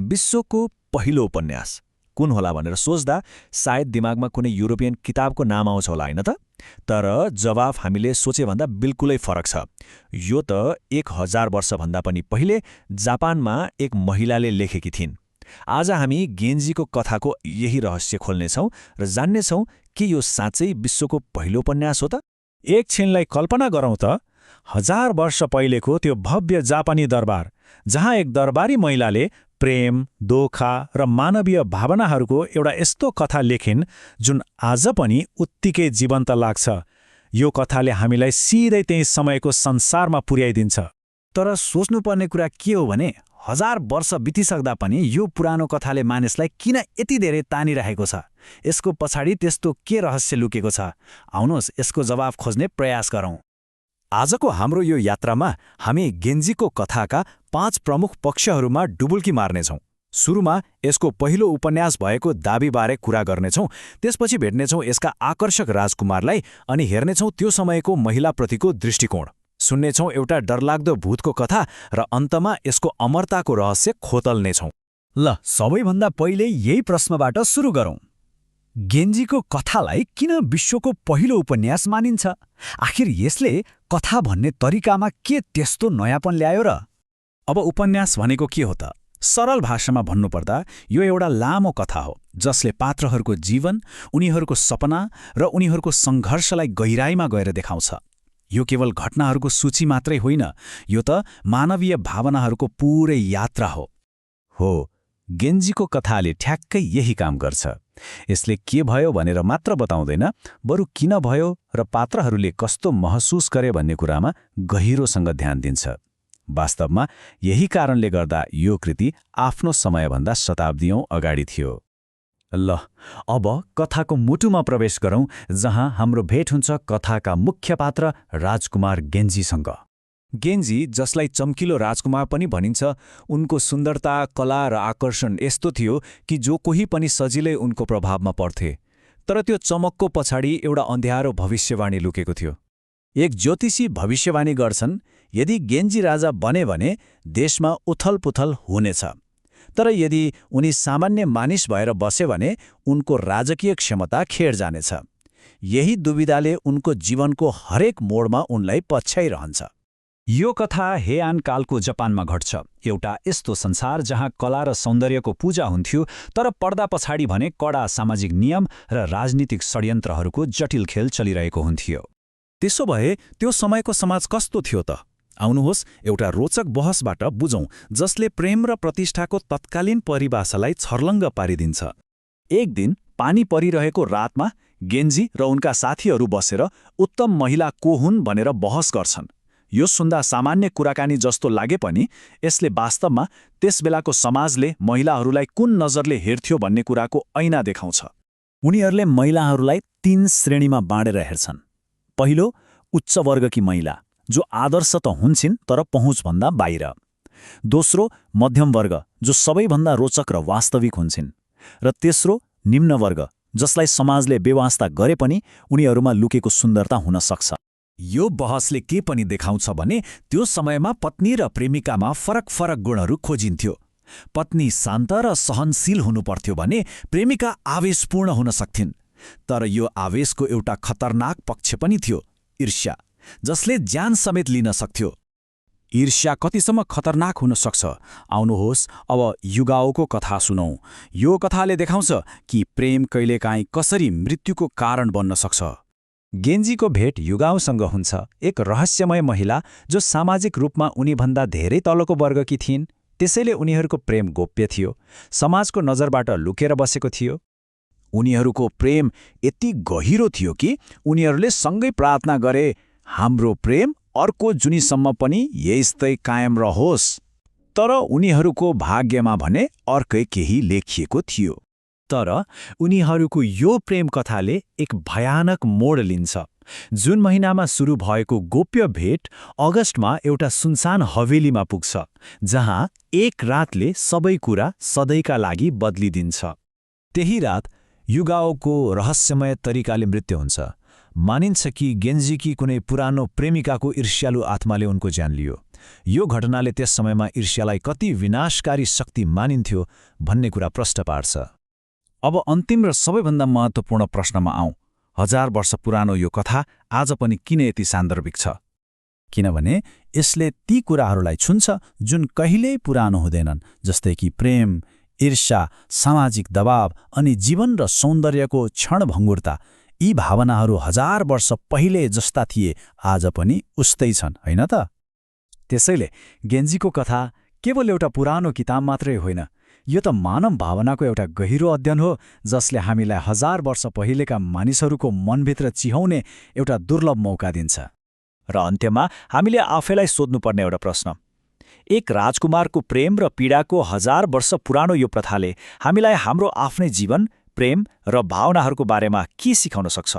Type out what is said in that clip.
विश्वको पहिलो उपन्यास कुन होला भनेर सोच्दा सायद दिमागमा कुनै युरोपियन किताबको नाम आउँछ होला हैन त? तर जवाफ हामीले सोचेभन्दा बिल्कुलै फरक छ। यो त 1000 वर्षभन्दा पनि पहिले जापानमा एक महिलाले लेखेकी थिइन्। आज हामी गेन्जीको कथाको यही रहस्य खोल्नेछौँ र जान्नेछौँ कि यो साँच्चै विश्वको पहिलो उपन्यास हो त? एक छिनलाई कल्पना गरौँ त, 1000 वर्ष पहिलेको त्यो भव्य जापानी दरबार, जहाँ एक दरबारी महिलाले प्रेम, दोखा र मानवीय भावनाहरूको एउटा यस्तो कथा लेखिन् जुन आज पनि उत्तिकै जीवन्त लाग्छ। यो कथाले हामीलाई सिधै त्यही समयको संसारमा पुर्याइदिन्छ। तर सोच्नुपर्ने कुरा के हो भने 1000 वर्ष बितिसक्दा पनि यो पुरानो कथाले मानिसलाई किन यति धेरै तानिरहेको छ? यसको पछाडि त्यस्तो के रहस्य लुकेको छ? आउनुहोस् यसको जवाफ खोज्ने प्रयास गरौँ। आजको हाम्रो यो यात्रामा हामी गेन्जीको कथाका 5 प्रमुख पक्षहरूमा डुबुल्की मार्नेछौँ। सुरुमा यसको पहिलो उपन्यास भएको दाबीबारे कुरा गर्नेछौँ, त्यसपछि भेट्नेछौँ यसका आकर्षक राजकुमारलाई अनि हेर्नेछौँ त्यो समयको महिलाप्रतिको दृष्टिकोण। सुन्नेछौँ एउटा डरलाग्दो भूतको कथा र अन्तमा यसको अमरताको रहस्य खोतल्नेछौँ। ल, सबैभन्दा पहिले यही प्रश्नबाट सुरु गरौँ। गेन्जीको कथालाई किन विश्वको पहिलो उपन्यास मानिन्छ? आखिर यसले कथा भन्ने तरिकामा के त्यस्तो नयाँपन ल्यायो र? अब उपन्यास भनेको के हो त? सरल भाषामा भन्नुपर्दा यो एउटा लामो कथा हो जसले पात्रहरूको जीवन, उनीहरूको सपना र उनीहरूको सङ्घर्षलाई गहिराईमा गएर देखाउँछ। यो केवल घटनाहरूको सूची मात्रै होइन, यो त मानवीय भावनाहरूको पूरै यात्रा हो। गेन्जीको कथाले ठ्याक्कै यही काम गर्छ। यसले के भयो भनेर मात्र बताउँदैन, बरु किन भयो र पात्रहरूले कस्तो महसुस गरे भन्ने कुरामा गहिरोसँग ध्यान दिन्छ। वास्तवमा यही कारणले गर्दा यो कृति आफ्नो समयभन्दा शताब्दीऔं अगाडि थियो। ल, अब कथाको मुटुमा प्रवेश गरौँ, जहाँ हाम्रो भेट हुन्छ कथाका मुख्य पात्र राजकुमार गेन्जीसँग। गेन्जी, जसलाई चम्किलो राजकुमार पनि भनिन्छ, उनको सुन्दरता, कला र आकर्षण यस्तो थियो कि जो कोही पनि सजिलै उनको प्रभावमा पर्थे। तर त्यो चमकको पछाडि एउटा अँध्यारो भविष्यवाणी लुकेको थियो। एक ज्योतिषी भविष्यवाणी गर्छन्, यदि गेन्जी राजा बने भने देशमा उथलपुथल हुनेछ। तर यदि उनी सामान्य मानिस भएर बसे भने उनको राजकीय क्षमता खेर जानेछ। यही दुविधाले उनको जीवनको हरेक मोडमा उनलाई पछ्याइरहन्छ। यो कथा हेआन कालको जापानमा घट्छ, एउटा यस्तो संसार जहाँ कला र सौन्दर्यको पूजा हुन्थ्यो, तर पर्दा पछाडि भने कडा सामाजिक नियम र राजनीतिक षड्यन्त्रहरूको जटिल खेल चलिरहेको हुन्थ्यो। त्यसो भए त्यो समयको समाज कस्तो थियो त? आउनुहोस् एउटा रोचक बहसबाट बुझौँ जसले प्रेम र प्रतिष्ठाको तत्कालीन परिभाषालाई छर्लङ्ग पारिदिन्छ। एक दिन पानी परिरहेको रातमा गेन्जी र उनका साथीहरू बसेर उत्तम महिला को हुन् भनेर बहस गर्छन्। यो सुन्दा सामान्य कुराकानी जस्तो लागे पनि यसले वास्तवमा त्यसबेलाको समाजले महिलाहरूलाई कुन नजरले हेर्थ्यो भन्ने कुराको ऐना देखाउँछ। उनीहरूले महिलाहरूलाई 3 श्रेणीमा बाँडेर हेर्छन्। पहिलो, उच्च वर्गकी महिला, जो आदर्श त हुन्छन् तर पहुँचभन्दा बाहिर। दोस्रो, मध्यम वर्ग, जो सबैभन्दा रोचक र वास्तविक हुन्छन्। र तेस्रो, निम्न वर्ग, जसलाई समाजले बेवास्ता गरे पनि उनीहरूमा लुकेको सुन्दरता हुन सक्छ। यो बहसले के पनि देखाउँछ भने त्यो समयमा पत्नी र प्रेमिकामा फरक फरक गुणहरू खोजिन्थ्यो। पत्नी शान्त र सहनशील हुनुपर्थ्यो भने प्रेमिका आवेशपूर्ण हुन सक्थिन्। तर यो आवेशको एउटा खतरनाक पक्ष पनि थियो, ईर्ष्या, जसले ज्यान समेत लिन सक्थ्यो। ईर्ष्या कतिसम्म खतरनाक हुन सक्छ? आउनुहोस् अब युगाओको कथा सुनौँ। यो कथाले देखाउँछ कि प्रेम कहिलेकाहीँ कसरी मृत्युको कारण बन्न सक्छ। गेन्जीको भेट युगाओसँग हुन्छ, एक रहस्यमय महिला जो सामाजिक रूपमा उनीभन्दा धेरै तलको वर्गकी थिइन्। त्यसैले उनीहरूको प्रेम गोप्य थियो, समाजको नजरबाट लुकेर बसेको थियो। उनीहरूको प्रेम यति गहिरो थियो कि उनीहरूले सँगै प्रार्थना गरे, हाम्रो प्रेम अर्को जुनीसम्म पनि यस्तै कायम रहोस्। तर उनीहरूको भाग्यमा भने अर्कै केही लेखिएको थियो। तर उनीहरूको यो प्रेम कथाले एक भयानक मोड लिन्छ। जुन महिनामा सुरु भएको गोप्य भेट अगस्टमा एउटा सुनसान हवेलीमा पुग्छ, जहाँ एक रातले सबै कुरा सधैँका लागि बदलिदिन्छ। त्यही रात युगाओको रहस्यमय तरिकाले मृत्यु हुन्छ। मानिन्छ कि गेन्जीकी कुनै पुरानो प्रेमिकाको ईर्ष्यालु आत्माले उनको ज्यान लियो। यो घटनाले त्यस समयमा ईर्ष्यालाई कति विनाशकारी शक्ति मानिन्थ्यो भन्ने कुरा प्रष्ट पार्छ। अब अन्तिम र सबैभन्दा महत्त्वपूर्ण प्रश्नमा आउँ। 1000 वर्ष पुरानो यो कथा आज पनि किन यति सान्दर्भिक छ? किनभने यसले ती कुराहरूलाई छुन्छ जुन कहिल्यै पुरानो हुँदैनन्, जस्तै कि प्रेम, ईर्ष्या, सामाजिक दबाव अनि जीवन र सौन्दर्यको क्षणभङ्गुरता। यी भावनाहरू 1000 वर्ष पहिले जस्ता थिए आज पनि उस्तै छन्, होइन त? त्यसैले गेन्जीको कथा केवल एउटा पुरानो किताब मात्रै होइन, यो त मानव भावनाको एउटा गहिरो अध्ययन हो जसले हामीलाई 1000 वर्ष पहिलेका मानिसहरूको मनभित्र चिहाउने एउटा दुर्लभ मौका दिन्छ। र अन्त्यमा हामीले आफैलाई सोध्नुपर्ने एउटा प्रश्न, एक राजकुमारको प्रेम र पीडाको 1000 वर्ष पुरानो यो प्रथाले हामीलाई हाम्रो आफ्नै जीवन, प्रेम र भावनाहरूको बारेमा के सिकाउन सक्छ?